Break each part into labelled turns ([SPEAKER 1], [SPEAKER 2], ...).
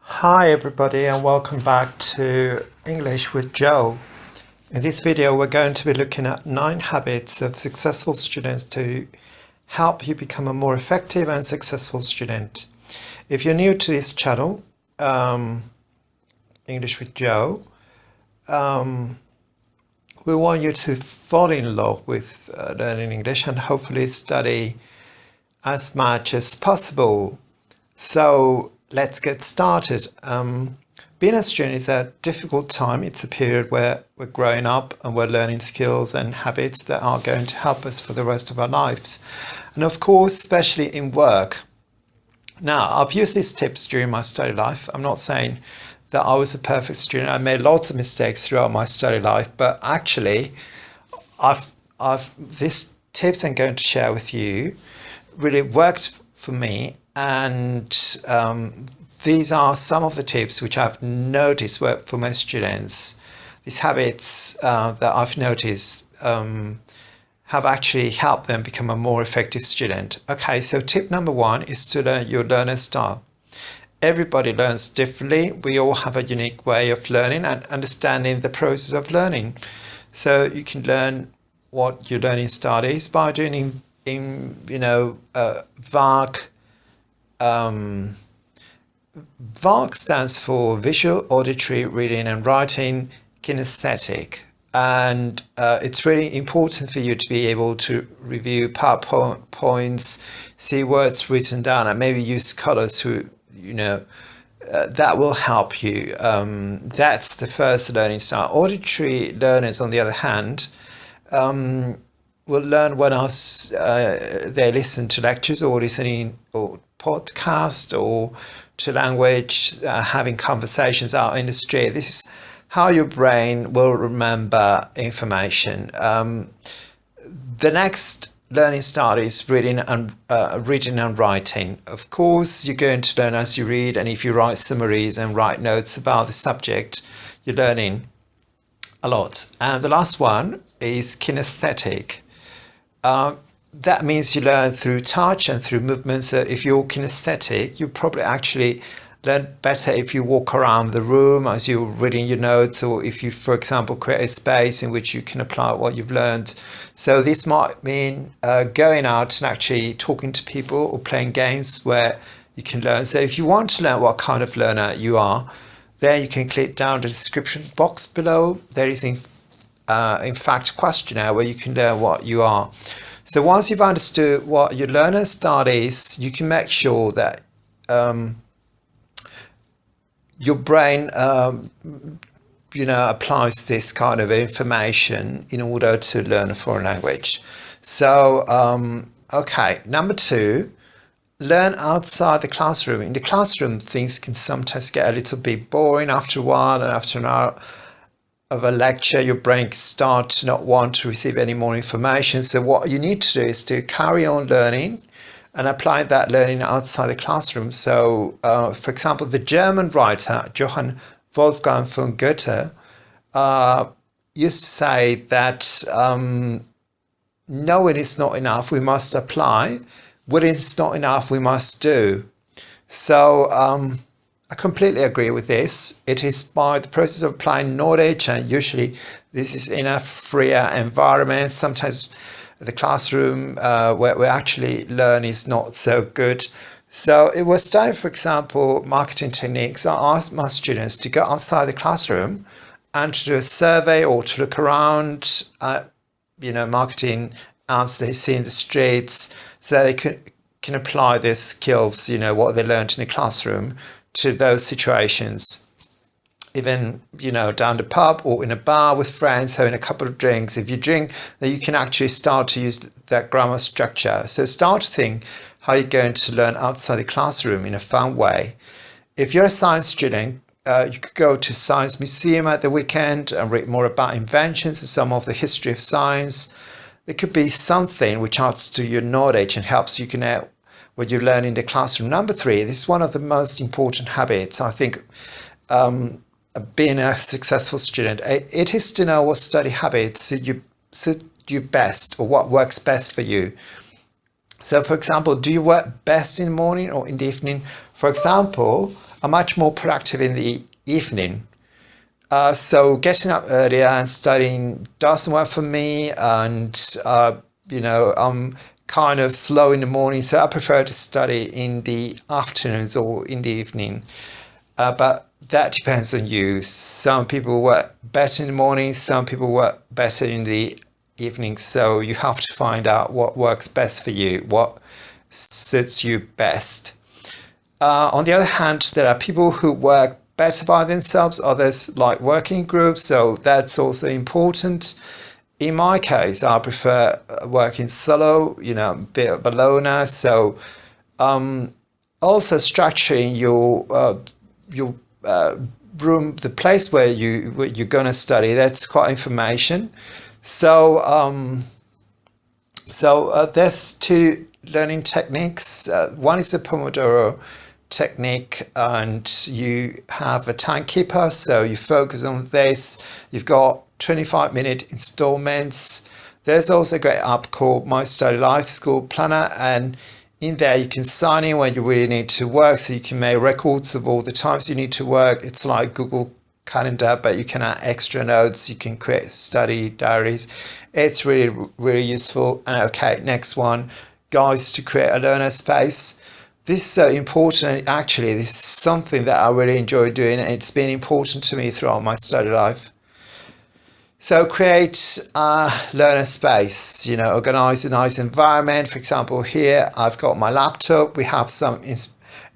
[SPEAKER 1] Hi everybody and welcome back to English with Joe. In this video we're going to be looking at 9 habits of successful students to help you become a more effective and successful student. If you're new to this channel, English with Joe, we want you to fall in love with learning English and hopefully study as much as possible. So let's get started. Being a student is a difficult time. It's a period where we're growing up and we're learning skills and habits that are going to help us for the rest of our lives. And of course, especially in work. Now, I've used these tips during my study life. I'm not saying that I was a perfect student. I made lots of mistakes throughout my study life, but actually, these tips I'm going to share with you really worked for me, and these are some of the tips which I've noticed work for my students. These habits that I've noticed have actually helped them become a more effective student. Okay, so tip number 1 is to learn your learner style. Everybody learns differently. We all have a unique way of learning and understanding the process of learning. So you can learn what your learning style is by doing VARK. VARK stands for Visual, Auditory, Reading and Writing, Kinesthetic. And it's really important for you to be able to review PowerPoints, see words written down, and maybe use colors to, that will help you. That's the first learning style. Auditory learners, on the other hand, will learn when they listen to lectures or listening or podcast or to language, having conversations out in the street. This is how your brain will remember information. The next learning style is reading and writing. Of course, you're going to learn as you read, and if you write summaries and write notes about the subject, you're learning a lot. And the last one is kinesthetic. That means you learn through touch and through movement. So if you're kinesthetic, you probably actually learn better if you walk around the room as you're reading your notes, or if you, for example, create a space in which you can apply what you've learned. So this might mean going out and actually talking to people or playing games where you can learn. So if you want to learn what kind of learner you are, then you can click down the description box below. There is in fact a questionnaire where you can learn what you are. So once you've understood what your learner style is, you can make sure that your brain applies this kind of information in order to learn a foreign language. So okay, number 2, learn outside the classroom. In the classroom, things can sometimes get a little bit boring after a while, and after an hour of a lecture, your brain can start to not want to receive any more information. So what you need to do is to carry on learning and apply that learning outside the classroom. So, for example, the German writer Johann Wolfgang von Goethe used to say that knowing is not enough, we must apply. Willing is not enough, we must do. So I completely agree with this. It is by the process of applying knowledge, and usually this is in a freer environment. Sometimes the classroom where we actually learn is not so good. So it was time, for example, marketing techniques. I asked my students to go outside the classroom and to do a survey or to look around at, marketing ads they see in the streets, so that they can apply their skills, what they learned in the classroom, to those situations. Even, down the pub or in a bar with friends, having a couple of drinks. If you drink, then you can actually start to use that grammar structure. So start to think how you're going to learn outside the classroom in a fun way. If you're a science student, you could go to Science Museum at the weekend and read more about inventions and some of the history of science. It could be something which adds to your knowledge and helps you connect what you learn in the classroom. Number 3, this is one of the most important habits, I think, being a successful student. It is to know what study habits suit you best, or what works best for you. So, for example, do you work best in the morning or in the evening? For example, I'm much more productive in the evening. So getting up earlier and studying doesn't work for me, and I'm kind of slow in the morning, so I prefer to study in the afternoons or in the evening. But that depends on you. Some people work better in the morning, some people work better in the evening. So you have to find out what works best for you, what suits you best. On the other hand, there are people who work better by themselves, others like working groups, so that's also important. In my case, I prefer working solo, a bit of a loner. So also structuring your room, the place where you're going to study, that's quite information. So there's two learning techniques. One is the Pomodoro technique, and you have a timekeeper, so you focus on this. You've got 25-minute installments. There's also a great app called My Study Life School Planner, and in there you can sign in when you really need to work, so you can make records of all the times you need to work. It's like Google Calendar, but you can add extra notes. You can create study diaries. It's really, really useful. And okay, next one, guys, to create a learner space. This is so important. Actually, this is something that I really enjoy doing, and it's been important to me throughout my study life. So create a learner space, organize a nice environment. For example, here I've got my laptop. We have some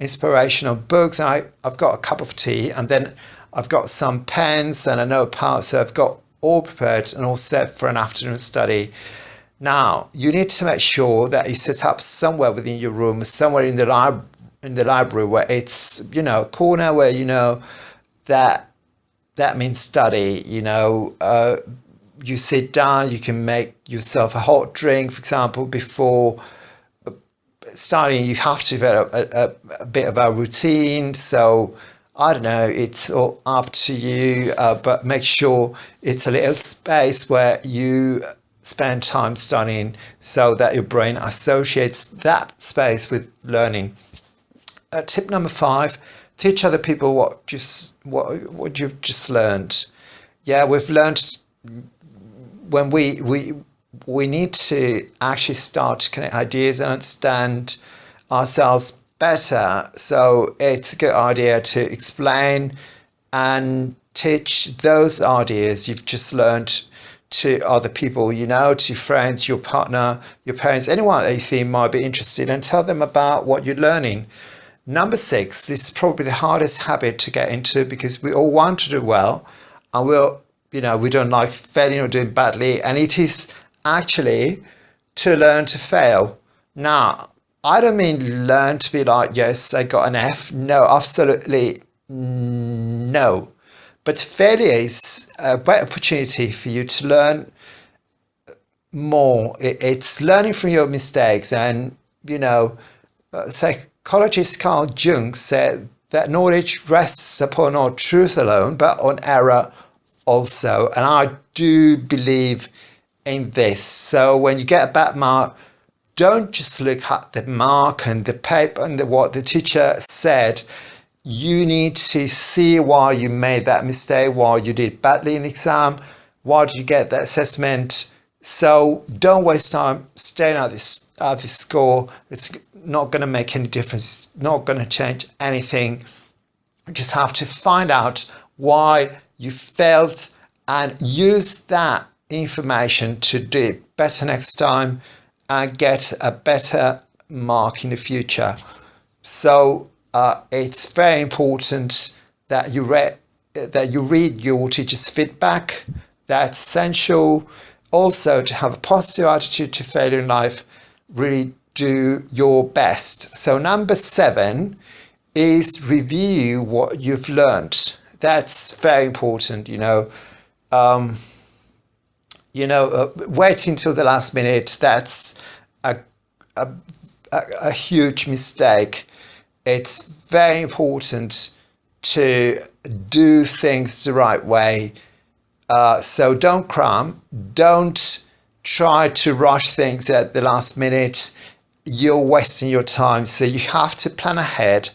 [SPEAKER 1] inspirational books. I've got a cup of tea, and then I've got some pens and a notepad. So I've got all prepared and all set for an afternoon study. Now, you need to make sure that you set up somewhere within your room, somewhere in the library where it's, a corner where that means study. You sit down, you can make yourself a hot drink, for example, before starting. You have to develop a bit of a routine. So I don't know, it's all up to you, but make sure it's a little space where you spend time studying, so that your brain associates that space with learning. Tip number 5, teach other people what you've just learned. Yeah, we've learned when we need to actually start to connect ideas and understand ourselves better. So it's a good idea to explain and teach those ideas you've just learned to other people, to friends, your partner, your parents, anyone that you think might be interested, and tell them about what you're learning. Number 6, this is probably the hardest habit to get into, because we all want to do well, and we don't like failing or doing badly, and it is actually to learn to fail. Now, I don't mean learn to be like, yes, I got an F. No, absolutely no. But failure is a great opportunity for you to learn more. It's learning from your mistakes. And, psychologist Carl Jung said that knowledge rests upon not truth alone, but on error also. And I do believe in this. So when you get a bad mark, don't just look at the mark and the paper and what the teacher said. You need to see why you made that mistake, why you did badly in the exam, why did you get that assessment. So don't waste time staring at this score. It's not going to make any difference. It's not going to change anything. You just have to find out why you failed and use that information to do it better next time and get a better mark in the future. So it's very important that you read your teacher's feedback. That's essential. Also, to have a positive attitude to failure in life. Really do your best. So number 7 is review what you've learned. That's very important. Waiting till the last minute, that's a huge mistake. It's very important to do things the right way. So don't cram. Don't try to rush things at the last minute. You're wasting your time. So you have to plan ahead.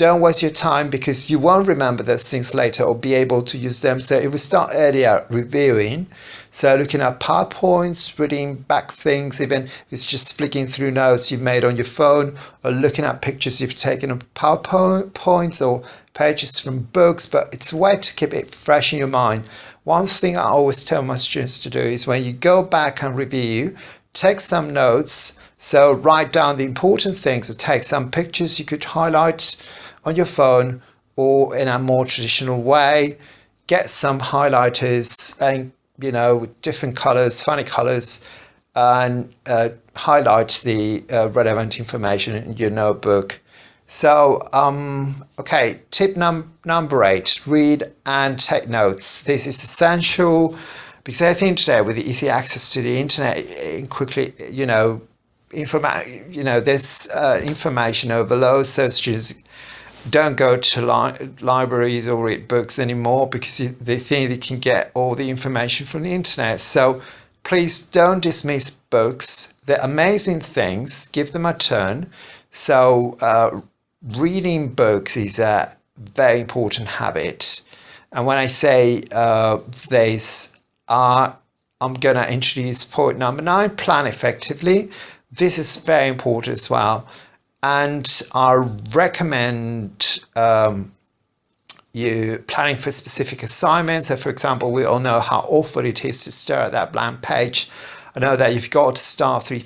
[SPEAKER 1] don't waste your time, because you won't remember those things later or be able to use them. So if we start earlier reviewing, so looking at PowerPoints, reading back things, even if it's just flicking through notes you've made on your phone, or looking at pictures you've taken of PowerPoints or pages from books, but it's a way to keep it fresh in your mind. One thing I always tell my students to do is when you go back and review, take some notes. So write down the important things, or take some pictures you could highlight on your phone, or in a more traditional way, get some highlighters and, you know, with different colors, funny colors, and highlight the relevant information in your notebook. So, okay, tip number 8, read and take notes. This is essential, because I think today with the easy access to the internet, quickly, you know, there's information overload, so students don't go to libraries or read books anymore, because they think they can get all the information from the internet. So please don't dismiss books. They're amazing things. Give them a turn. So reading books is a very important habit. And when I say I'm going to introduce point number 9, plan effectively. This is very important as well. And I recommend you planning for specific assignments. So for example, we all know how awful it is to stare at that blank page. I know that you've got to start a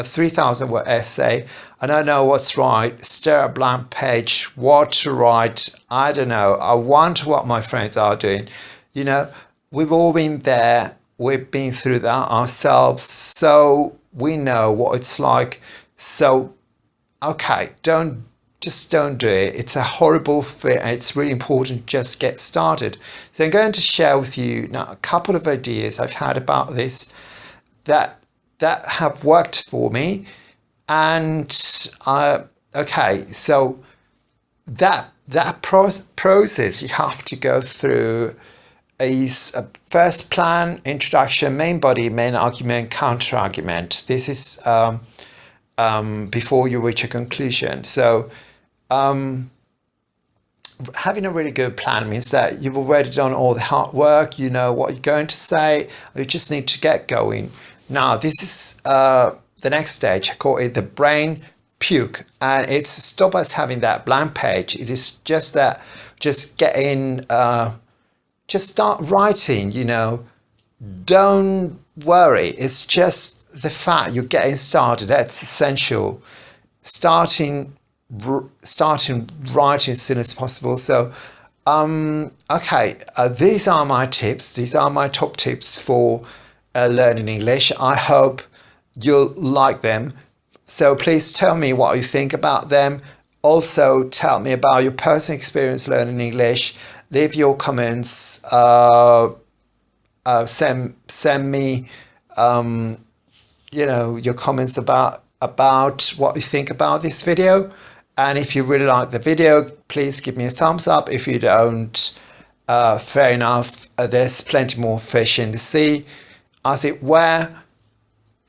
[SPEAKER 1] 3,000 word essay. I don't know what's right. Stare at a blank page. What to write? I don't know. I wonder what my friends are doing. You know, we've all been there. We've been through that ourselves. So we know what it's like. So, okay, don't do it. It's a horrible fit, and it's really important to just get started. So I'm going to share with you now a couple of ideas I've had about this that have worked for me. And okay, so that process you have to go through is a first plan, introduction, main body, main argument, counter argument. This is before you reach a conclusion. So having a really good plan means that you've already done all the hard work. You know what you're going to say. You just need to get going. Now, this is the next stage. I call it the brain puke, and it's to stop us having that blank page. It is just that, just get in, just start writing. You know, don't worry. It's just the fact you're getting started. That's essential. Starting writing as soon as possible. So, okay, these are my tips. These are my top tips for learning English. I hope you'll like them. So please tell me what you think about them. Also, tell me about your personal experience learning English. Leave your comments. Send me, you know, your comments about what you think about this video. And if you really like the video, please give me a thumbs up. If you don't, fair enough. There's plenty more fish in the sea, as it were.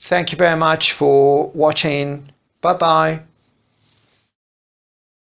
[SPEAKER 1] Thank you very much for watching. Bye bye.